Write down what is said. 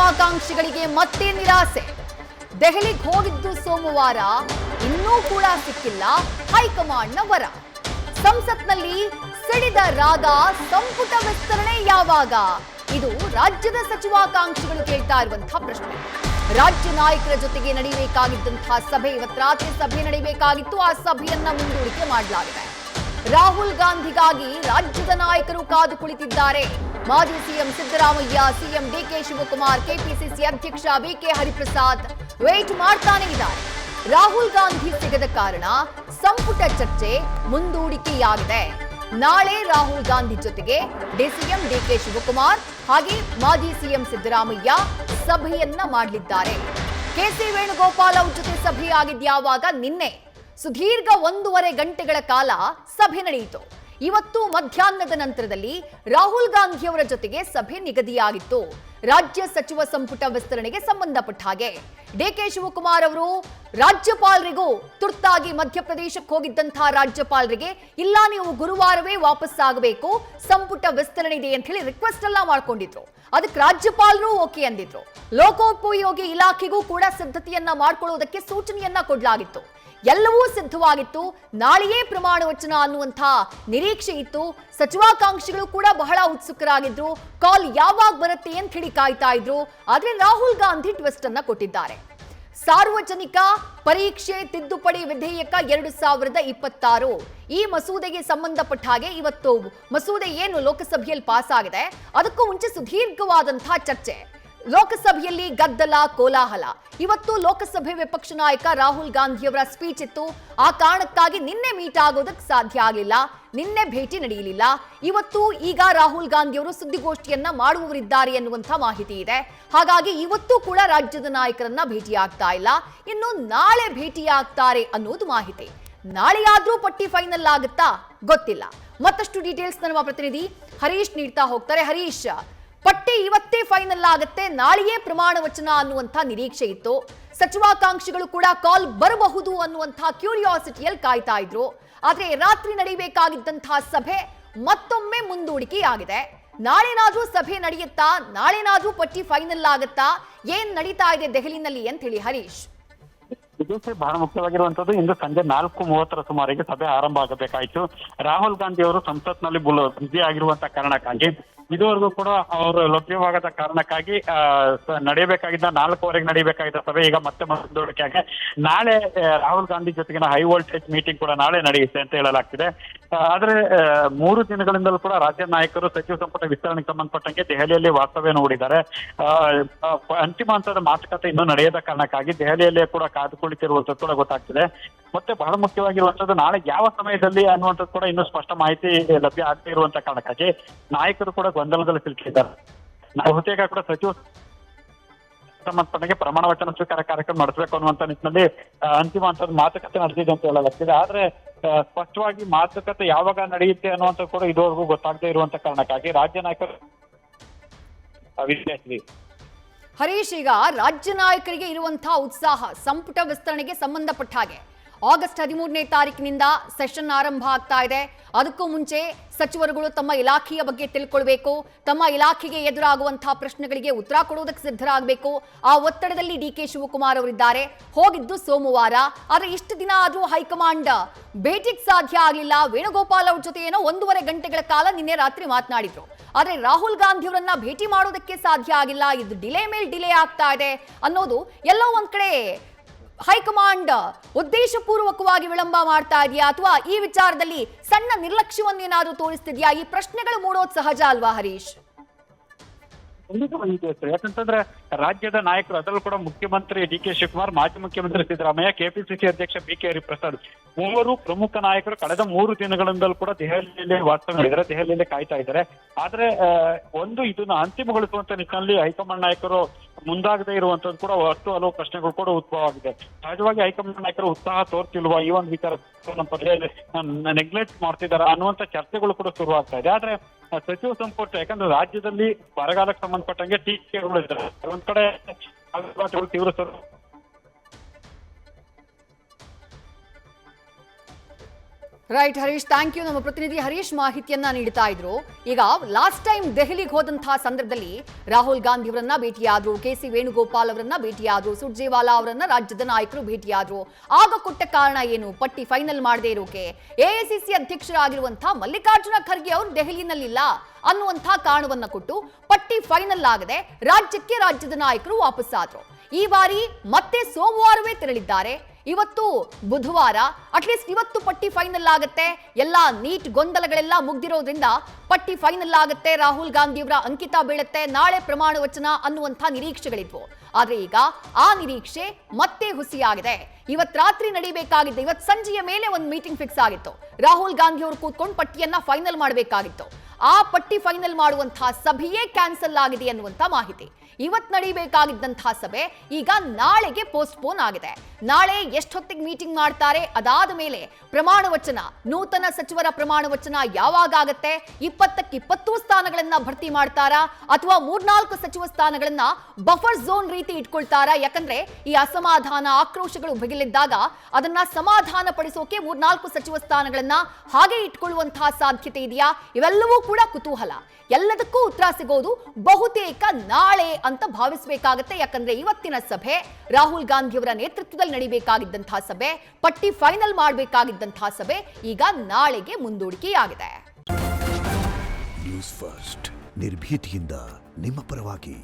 ಸಚಿವಾಕಾಂಕ್ಷಿಗಳಿಗೆ ಮತ್ತೆ ನಿರಾಸೆ. ದೆಹಲಿಗೆ ಹೋಗಿದ್ದು ಸೋಮವಾರ, ಇನ್ನೂ ಕೂಡ ಸಿಕ್ಕಿಲ್ಲ ಹೈಕಮಾಂಡ್ನ ವರ. ಸಂಸತ್ನಲ್ಲಿ ಸಿಡಿದ ರಾಗ, ಸಂಪುಟ ವಿಸ್ತರಣೆ ಯಾವಾಗ? ಇದು ರಾಜ್ಯದ ಸಚಿವಾಕಾಂಕ್ಷಿಗಳು ಕೇಳ್ತಾ ಇರುವಂತಹ ಪ್ರಶ್ನೆ. ರಾಜ್ಯ ನಾಯಕರ ಜೊತೆಗೆ ನಡೆಯಬೇಕಾಗಿದ್ದಂತಹ ಸಭೆ, ಇವತ್ತು ರಾತ್ರಿ ಸಭೆ ನಡೆಯಬೇಕಾಗಿತ್ತು. ಆ ಸಭೆಯನ್ನ ಮುಂದೂಡಿಕೆ ಮಾಡಲಾಗಿದೆ. ರಾಹುಲ್ ಗಾಂಧಿಗಾಗಿ ರಾಜ್ಯದ ನಾಯಕರು ಕಾದು ಕುಳಿತಿದ್ದಾರೆ. ಮಾಜಿ CM Siddaramaiah, CM DK Shivakumar, KPCC ಅಧ್ಯಕ್ಷ ಬಿಕೆ ಹರಿಪ್ರಸಾದ್ ವೇಟ್ ಮಾಡ್ತಾನೆ ಇದ್ದಾರೆ. ರಾಹುಲ್ ಗಾಂಧಿ ಸಿಗದ ಕಾರಣ ಸಂಪುಟ ಚರ್ಚೆ ಮುಂದೂಡಿಕೆಯಾಗಿದೆ. ನಾಳೆ ರಾಹುಲ್ ಗಾಂಧಿ ಜೊತೆಗೆ ಡಿಸಿಎಂ ಡಿಕೆ ಶಿವಕುಮಾರ್ ಹಾಗೆ ಮಾಜಿ ಸಿಎಂ ಸಿದ್ದರಾಮಯ್ಯ ಸಭೆಯನ್ನ ಮಾಡಲಿದ್ದಾರೆ. ಕೆಸಿ ವೇಣುಗೋಪಾಲ್ ಅವ್ರ ಜೊತೆ ಸಭೆಯಾಗಿದ್ಯಾವಾಗ? ನಿನ್ನೆ ಸುದೀರ್ಘ 1.5 ಗಂಟೆಗಳ ಕಾಲ ಸಭೆ ನಡೆಯಿತು. ಇವತ್ತು ಮಧ್ಯಾಹ್ನದ ನಂತರದಲ್ಲಿ ರಾಹುಲ್ ಗಾಂಧಿ ಅವರ ಜೊತೆಗೆ ಸಭೆ ನಿಗದಿಯಾಗಿತ್ತು. ರಾಜ್ಯ ಸಚಿವ ಸಂಪುಟ ವಿಸ್ತರಣೆಗೆ ಸಂಬಂಧಪಟ್ಟ ಹಾಗೆ ಡಿಕೆ ಶಿವಕುಮಾರ್ ಅವರು ರಾಜ್ಯಪಾಲರಿಗೂ ತುರ್ತಾಗಿ ಮಧ್ಯಪ್ರದೇಶಕ್ಕೆ ಹೋಗಿದ್ದಂತಹ ರಾಜ್ಯಪಾಲರಿಗೆ, ಇಲ್ಲ ನೀವು ಗುರುವಾರವೇ ವಾಪಸ್ ಆಗಬೇಕು, ಸಂಪುಟ ವಿಸ್ತರಣೆ ಇದೆ ಅಂತ ಹೇಳಿ ರಿಕ್ವೆಸ್ಟ್ ಎಲ್ಲ ಮಾಡ್ಕೊಂಡಿದ್ರು. ಅದಕ್ಕೆ ರಾಜ್ಯಪಾಲರು ಓಕೆ ಅಂದಿದ್ರು. ಲೋಕೋಪಯೋಗಿ ಇಲಾಖೆಗೂ ಕೂಡ ಸಿದ್ಧತೆಯನ್ನ ಮಾಡ್ಕೊಳ್ಳೋದಕ್ಕೆ ಸೂಚನೆಯನ್ನ ಕೊಡಲಾಗಿತ್ತು. ಎಲ್ಲವೂ ಸಿದ್ಧವಾಗಿತ್ತು. ನಾಳೆಯೇ ಪ್ರಮಾಣ ವಚನ ಅನ್ನುವಂಥ ನಿರೀಕ್ಷೆ ಇತ್ತು. ಸಚಿವಾಕಾಂಕ್ಷಿಗಳು ಕೂಡ ಬಹಳ ಉತ್ಸುಕರಾಗಿದ್ರು. ಕಾಲ್ ಯಾವಾಗ ಬರುತ್ತೆ ಅಂತ ಹೇಳಿ ಕಾಯ್ತಾ ಇದ್ರು. ಆದ್ರೆ ರಾಹುಲ್ ಗಾಂಧಿ ಟ್ವಿಸ್ಟ್ ಅನ್ನ ಕೊಟ್ಟಿದ್ದಾರೆ. ಸಾರ್ವಜನಿಕ ಪರೀಕ್ಷೆ ತಿದ್ದುಪಡಿ ವಿಧೇಯಕ 2026 ಈ ಮಸೂದೆಗೆ ಸಂಬಂಧಪಟ್ಟ ಹಾಗೆ ಇವತ್ತು ಮಸೂದೆ ಏನು ಲೋಕಸಭೆಯಲ್ಲಿ ಪಾಸ್ ಆಗಿದೆ, ಅದಕ್ಕೂ ಮುಂಚೆ ಸುದೀರ್ಘವಾದಂತಹ ಚರ್ಚೆ. ಲೋಕಸಭೆಯಲ್ಲಿ ಗದ್ದಲ, ಕೋಲಾಹಲ. ಇವತ್ತು ಲೋಕಸಭೆ ವಿಪಕ್ಷ ನಾಯಕ ರಾಹುಲ್ ಗಾಂಧಿಯವರ ಸ್ಪೀಚ್ ಇತ್ತು. ಆ ಕಾರಣಕ್ಕಾಗಿ ನಿನ್ನೆ ಮೀಟ್ ಆಗೋದಕ್ಕೆ ಸಾಧ್ಯ ಆಗಲಿಲ್ಲ, ನಿನ್ನೆ ಭೇಟಿ ನಡೆಯಲಿಲ್ಲ. ಇವತ್ತು ಈಗ ರಾಹುಲ್ ಗಾಂಧಿಯವರು ಸುದ್ದಿಗೋಷ್ಠಿಯನ್ನ ಮಾಡುವವರಿದ್ದಾರೆ ಎನ್ನುವಂಥ ಮಾಹಿತಿ ಇದೆ. ಹಾಗಾಗಿ ಇವತ್ತು ಕೂಡ ರಾಜ್ಯದ ನಾಯಕರನ್ನ ಭೇಟಿಯಾಗ್ತಾ ಇಲ್ಲ. ಇನ್ನು ನಾಳೆ ಭೇಟಿಯಾಗ್ತಾರೆ ಅನ್ನೋದು ಮಾಹಿತಿ. ನಾಳೆಯಾದ್ರೂ ಪಟ್ಟಿ ಫೈನಲ್ ಆಗುತ್ತಾ ಗೊತ್ತಿಲ್ಲ. ಮತ್ತಷ್ಟು ಡೀಟೇಲ್ಸ್ ನಮ್ಮ ಪ್ರತಿನಿಧಿ ಹರೀಶ್ ನೀಡ್ತಾ ಹೋಗ್ತಾರೆ. ಹರೀಶ್, ಪಟ್ಟಿ ಇವತ್ತೇ ಫೈನಲ್ ಆಗುತ್ತೆ, ನಾಳೆಯೇ ಪ್ರಮಾಣ ವಚನ ಅನ್ನುವಂಥ ನಿರೀಕ್ಷೆ ಇತ್ತು. ಸಚಿವಾಕಾಂಕ್ಷಿಗಳು ಕೂಡ ಕಾಲ್ ಬರಬಹುದು ಅನ್ನುವಂಥ ಕ್ಯೂರಿಯಾಸಿಟಿಯಲ್ಲಿ ಕಾಯ್ತಾ ಇದ್ರು. ಆದ್ರೆ ರಾತ್ರಿ ನಡೆಯಬೇಕಾಗಿದ್ದಂತಹ ಸಭೆ ಮತ್ತೊಮ್ಮೆ ಮುಂದೂಡಿಕೆಯಾಗಿದೆ. ನಾಳೆನಾದ್ರೂ ಸಭೆ ನಡೆಯುತ್ತಾ? ನಾಳೆನಾದ್ರೂ ಪಟ್ಟಿ ಫೈನಲ್ ಆಗುತ್ತಾ? ಏನ್ ನಡೀತಾ ಇದೆ ದೆಹಲಿನಲ್ಲಿ ಅಂತ ಹೇಳಿ ಹರೀಶ್? ಇದಕ್ಕೆ ಬಹಳ ಮುಖ್ಯವಾಗಿರುವಂತದ್ದು, ಇಂದು ಸಂಜೆ 4:30 ಸುಮಾರಿಗೆ ಸಭೆ ಆರಂಭ ಆಗಬೇಕಾಯಿತು. ರಾಹುಲ್ ಗಾಂಧಿ ಅವರು ಸಂಸತ್ನಲ್ಲಿ ಬ್ಯುಸಿ ಆಗಿರುವಂತ ಕಾರಣಕ್ಕಾಗಿ, ಇದುವರೆಗೂ ಕೂಡ ಅವರು ಲಭ್ಯವಾಗದ ಕಾರಣಕ್ಕಾಗಿ ನಡೆಯಬೇಕಾಗಿದ್ದ 4:15 ನಡೆಯಬೇಕಾಗಿದ್ದ ಸಭೆ ಈಗ ಮತ್ತೆ ಮುಂದೂಡಿಕೆಯಾಗಿ ನಾಳೆ ರಾಹುಲ್ ಗಾಂಧಿ ಜೊತೆಗಿನ ಹೈ ವೋಲ್ಟೇಜ್ ಮೀಟಿಂಗ್ ಕೂಡ ನಾಳೆ ನಡೆಯುತ್ತೆ ಅಂತ ಹೇಳಲಾಗ್ತಿದೆ. ಆದ್ರೆ 3 ದಿನಗಳಿಂದಲೂ ಕೂಡ ರಾಜ್ಯ ನಾಯಕರು ಸಚಿವ ಸಂಪುಟ ವಿಸ್ತರಣೆಗೆ ಸಂಬಂಧಪಟ್ಟಂಗೆ ದೆಹಲಿಯಲ್ಲಿ ವಾಸ್ತವ್ಯ ಹೂಡಿದ್ದಾರೆ. ಅಂತಿಮ ಹಂತದ ಮಾತುಕತೆ ಇನ್ನೂ ನಡೆಯದ ಕಾರಣಕ್ಕಾಗಿ ದೆಹಲಿಯಲ್ಲೇ ಕೂಡ ಕಾದು ಕುಳಿತಿರುವಂತದ್ದು ಕೂಡ ಗೊತ್ತಾಗ್ತಿದೆ. ಮತ್ತೆ ಬಹಳ ಮುಖ್ಯವಾಗಿರುವಂತದ್ದು, ನಾಳೆ ಯಾವ ಸಮಯದಲ್ಲಿ ಅನ್ನುವಂಥದ್ದು ಕೂಡ ಇನ್ನೂ ಸ್ಪಷ್ಟ ಮಾಹಿತಿ ಲಭ್ಯ ಆಗದೇ ಇರುವಂತ ಕಾರಣಕ್ಕಾಗಿ ನಾಯಕರು ಕೂಡ ಗೊಂದಲದಲ್ಲಿ ಸಿಲುಕಿದ್ದಾರೆ. ಬಹುತೇಕ ಕೂಡ ಸಚಿವ ಸಂಬಂಧಪಟ್ಟಂಗೆ ಪ್ರಮಾಣ ವಚನ ಸ್ವೀಕಾರ ಕಾರ್ಯಕ್ರಮ ನಡೆಸಬೇಕು ಅನ್ನುವಂತ ನಿಟ್ಟಿನಲ್ಲಿ ಅಂತಿಮ ಹಂತದ ಮಾತುಕತೆ ನಡೆದಿದೆ ಅಂತ ಹೇಳಲಾಗ್ತಿದೆ. ಆದ್ರೆ ಸ್ಪಷ್ಟವಾಗಿ ಮಾತುಕತೆ ಯಾವಾಗ ನಡೆಯುತ್ತೆ ಅನ್ನುವಂಥದ್ದು ಕೂಡ ಇದುವರೆಗೂ ಗೊತ್ತಾಗದೇ ಇರುವಂತ ಕಾರಣಕ್ಕಾಗಿ ರಾಜ್ಯ ನಾಯಕರು ಹರೀಶ್, ಈಗ ರಾಜ್ಯ ನಾಯಕರಿಗೆ ಇರುವಂತಹ ಉತ್ಸಾಹ ಸಂಪುಟ ವಿಸ್ತರಣೆಗೆ ಸಂಬಂಧಪಟ್ಟ ಹಾಗೆ ಆಗಸ್ಟ್ 13ನೇ ತಾರೀಕಿನಿಂದ ಸೆಷನ್ ಆರಂಭ ಆಗ್ತಾ ಇದೆ. ಅದಕ್ಕೂ ಮುಂಚೆ ಸಚಿವರುಗಳು ತಮ್ಮ ಇಲಾಖೆಯ ಬಗ್ಗೆ ತಿಳ್ಕೊಳ್ಬೇಕು, ತಮ್ಮ ಇಲಾಖೆಗೆ ಎದುರಾಗುವಂತಹ ಪ್ರಶ್ನೆಗಳಿಗೆ ಉತ್ತರ ಕೊಡುವುದಕ್ಕೆ ಸಿದ್ಧರಾಗಬೇಕು. ಆ ಒತ್ತಡದಲ್ಲಿ ಡಿಕೆ ಶಿವಕುಮಾರ್ ಅವರಿದ್ದಾರೆ. ಹೋಗಿದ್ದು ಸೋಮವಾರ, ಆದ್ರೆ ಇಷ್ಟು ದಿನ ಆದ್ರೂ ಹೈಕಮಾಂಡ್ ಭೇಟಿಗೆ ಸಾಧ್ಯ ಆಗಲಿಲ್ಲ. ವೇಣುಗೋಪಾಲ್ ಅವ್ರ ಜೊತೆ ಏನೋ 1.5 ಗಂಟೆಗಳ ಕಾಲ ನಿನ್ನೆ ರಾತ್ರಿ ಮಾತನಾಡಿದ್ರು. ಆದ್ರೆ ರಾಹುಲ್ ಗಾಂಧಿ ಅವರನ್ನ ಭೇಟಿ ಮಾಡೋದಕ್ಕೆ ಸಾಧ್ಯ ಆಗಿಲ್ಲ. ಇದು ಡಿಲೇ ಮೇಲೆ ಡಿಲೇ ಆಗ್ತಾ ಇದೆ ಅನ್ನೋದು ಎಲ್ಲೋ ಒಂದ್ ಕಡೆ ಹೈಕಮಾಂಡ್ ಉದ್ದೇಶಪೂರ್ವಕವಾಗಿ ವಿಳಂಬ ಮಾಡ್ತಾ ಇದೆಯಾ, ಅಥವಾ ಈ ವಿಚಾರದಲ್ಲಿ ಸಣ್ಣ ನಿರ್ಲಕ್ಷ್ಯವನ್ನೇನಾದ್ರೂ ತೋರಿಸ್ತಿದ್ಯಾ? ಈ ಪ್ರಶ್ನೆಗಳು ಮೂಡೋದು ಸಹಜ ಅಲ್ವಾ ಹರೀಶ್? ಯಾಕಂತಂದ್ರೆ ರಾಜ್ಯದ ನಾಯಕರು, ಅದರಲ್ಲೂ ಕೂಡ ಮುಖ್ಯಮಂತ್ರಿ ಡಿಕೆ ಶಿವಕುಮಾರ್, ಮಾಜಿ ಮುಖ್ಯಮಂತ್ರಿ ಸಿದ್ದರಾಮಯ್ಯ, ಕೆಪಿಸಿಸಿ ಅಧ್ಯಕ್ಷ ಬಿಕೆ ಹರಿಪ್ರಸಾದ್, ಮೂವರು ಪ್ರಮುಖ ನಾಯಕರು ಕಳೆದ 3 ದಿನಗಳಿಂದಲೂ ಕೂಡ ದೆಹಲಿಯಲ್ಲಿ ವಾಸ್ತವ್ಯ ಮಾಡಿದ್ದಾರೆ, ದೆಹಲಿಯಲ್ಲಿ ಕಾಯ್ತಾ ಇದ್ದಾರೆ. ಆದ್ರೆ ಇದನ್ನ ಅಂತಿಮಗೊಳಿಸುವಂತ ನಿಟ್ಟಿನಲ್ಲಿ ಹೈಕಮಾಂಡ್ ನಾಯಕರು ಮುಂದಾಗದೇ ಇರುವಂತದ್ದು ಕೂಡ ಹಲವು ಪ್ರಶ್ನೆಗಳು ಕೂಡ ಉದ್ಭವ ಆಗಿದೆ. ಸಹಜವಾಗಿ ಹೈಕಮಾಂಡ್ ನಾಯಕರು ಉತ್ಸಾಹ ತೋರ್ತಿಲ್ವಾ, ಈ ಒಂದು ವಿಚಾರ ನೆಗ್ಲೆಕ್ಟ್ ಮಾಡ್ತಿದಾರ ಅನ್ನುವಂತ ಚರ್ಚೆಗಳು ಕೂಡ ಶುರುವಾಗ್ತಾ ಇದೆ. ಆದ್ರೆ ಸಚಿವ ಸಂಪುಟ, ಯಾಕಂದ್ರೆ ರಾಜ್ಯದಲ್ಲಿ ಬರಗಾಲಕ್ಕೆ ಸಂಬಂಧಪಟ್ಟಂಗೆ ಟೀಕೆಗಳು ಇದ್ದಾರೆ. ಒಂದ್ ಕಡೆ ತೀವ್ರ ರೈಟ್ ಹರೀಶ್, ಥ್ಯಾಂಕ್ ಯು. ನಮ್ಮ ಪ್ರತಿನಿಧಿ ಹರೀಶ್ ಮಾಹಿತಿಯನ್ನ ನೀಡ್ತಾ ಇದ್ರು. ಈಗ ಲಾಸ್ಟ್ ಟೈಮ್ ದೆಹಲಿಗೆ ಹೋದಂತಹ ಸಂದರ್ಭದಲ್ಲಿ ರಾಹುಲ್ ಗಾಂಧಿ ಅವರನ್ನ ಭೇಟಿಯಾದ್ರು, ಕೆ.ಸಿ. ವೇಣುಗೋಪಾಲ್ ಅವರನ್ನ ಭೇಟಿಯಾದ್ರು, ಸುರ್ಜೇವಾಲಾ ಅವರನ್ನ ರಾಜ್ಯದ ನಾಯಕರು ಭೇಟಿಯಾದ್ರು. ಆಗ ಕೊಟ್ಟ ಕಾರಣ ಏನು? ಪಟ್ಟಿ ಫೈನಲ್ ಮಾಡದೇ ಇರೋಕೆ ಎಐಸಿಸಿ ಅಧ್ಯಕ್ಷರಾಗಿರುವಂತಹ ಮಲ್ಲಿಕಾರ್ಜುನ ಖರ್ಗೆ ಅವರು ದೆಹಲಿನಲ್ಲಿಲ್ಲ ಅನ್ನುವಂತಹ ಕಾರಣವನ್ನ ಕೊಟ್ಟು ಪಟ್ಟಿ ಫೈನಲ್ ಆಗದೆ ರಾಜ್ಯದ ನಾಯಕರು ವಾಪಸ್ಸಾದ್ರು. ಈ ಬಾರಿ ಮತ್ತೆ ಸೋಮವಾರವೇ ತೆರಳಿದ್ದಾರೆ. ಇವತ್ತು ಬುಧವಾರ, ಅಟ್ಲೀಸ್ಟ್ ಇವತ್ತು ಪಟ್ಟಿ ಫೈನಲ್ ಆಗುತ್ತೆ. ಎಲ್ಲ ನೀಟ್ ಗೊಂದಲಗಳೆಲ್ಲ ಮುಗ್ದಿರೋದ್ರಿಂದ ಪಟ್ಟಿ ಫೈನಲ್ ಆಗುತ್ತೆ, ರಾಹುಲ್ ಗಾಂಧಿ ಅವರ ಅಂಕಿತ ಬೀಳುತ್ತೆ, ನಾಳೆ ಪ್ರಮಾಣ ವಚನ ಅನ್ನುವಂಥ ನಿರೀಕ್ಷೆಗಳಿದ್ವು. ಆದ್ರೆ ಈಗ ಆ ನಿರೀಕ್ಷೆ ಮತ್ತೆ ಹುಸಿಯಾಗಿದೆ. ಇವತ್ತು ರಾತ್ರಿ ನಡೀಬೇಕಾಗಿತ್ತು, ಇವತ್ತು ಸಂಜೆಯ ಮೇಲೆ ಒಂದು ಮೀಟಿಂಗ್ ಫಿಕ್ಸ್ ಆಗಿತ್ತು. ರಾಹುಲ್ ಗಾಂಧಿ ಅವರು ಕೂತ್ಕೊಂಡು ಪಟ್ಟಿಯನ್ನ ಫೈನಲ್ ಮಾಡಬೇಕಾಗಿತ್ತು. ಆ ಪಟ್ಟಿ ಫೈನಲ್ ಮಾಡುವಂತಹ ಸಭೆಯೇ ಕ್ಯಾನ್ಸಲ್ ಆಗಿದೆ ಅನ್ನುವಂತ ಮಾಹಿತಿ. ಇವತ್ತು ನಡೀಬೇಕಾಗಿದ್ದಂತಹ ಸಭೆ ಈಗ ನಾಳೆಗೆ ಪೋಸ್ಟ್ಪೋನ್ ಆಗಿದೆ. ನಾಳೆ ಎಷ್ಟೊತ್ತಿಗೆ ಮೀಟಿಂಗ್ ಮಾಡ್ತಾರೆ, ಅದಾದ ಮೇಲೆ ಪ್ರಮಾಣ ವಚನ, ನೂತನ ಸಚಿವರ ಪ್ರಮಾಣ ವಚನ ಯಾವಾಗ ಆಗತ್ತೆ? 20ಕ್ಕೆ 20 ಸ್ಥಾನಗಳನ್ನ ಭರ್ತಿ ಮಾಡ್ತಾರಾ ಅಥವಾ 3-4 ಸಚಿವ ಸ್ಥಾನಗಳನ್ನ ಬಫರ್ ಝೋನ್ ರೀತಿ ಇಟ್ಕೊಳ್ತಾರಾ? ಯಾಕಂದ್ರೆ ಈ ಅಸಮಾಧಾನ, ಆಕ್ರೋಶಗಳು ಭಗಿಲಿದ್ದಾಗ ಅದನ್ನ ಸಮಾಧಾನ ಪಡಿಸೋಕೆ 3-4 ಸಚಿವ ಸ್ಥಾನಗಳನ್ನ ಹಾಗೆ ಇಟ್ಕೊಳ್ಳುವಂತಹ ಸಾಧ್ಯತೆ ಇದೆಯಾ? ಇವೆಲ್ಲವೂ ಕೂಡ ಕುತೂಹಲ. ಎಲ್ಲದಕ್ಕೂ ಉತ್ತರ ಸಿಗೋದು ಬಹುತೇಕ ನಾಳೆ ಅಂತ ಭಾವಿಸಬೇಕಾಗತ್ತೆ. ಯಾಕಂದ್ರೆ ಇವತ್ತಿನ ಸಭೆ ರಾಹುಲ್ ಗಾಂಧಿ ಅವರ ನೇತೃತ್ವದಲ್ಲಿ ನಡೀಬೇಕಾಗಿದ್ದಂತಹ ಸಭೆ, ಪಟ್ಟಿ ಫೈನಲ್ ಮಾಡಬೇಕಾಗಿದ್ದಂತಹ ಸಭೆ ಈಗ ನಾಳೆಗೆ ಮುಂದೂಡಿಕೆಯಾಗಿದೆ. ನ್ಯೂಸ್ ಫಸ್ಟ್, ನಿರ್ಭೀತಿಯಿಂದ ನಿಮ್ಮ ಪರವಾಗಿ.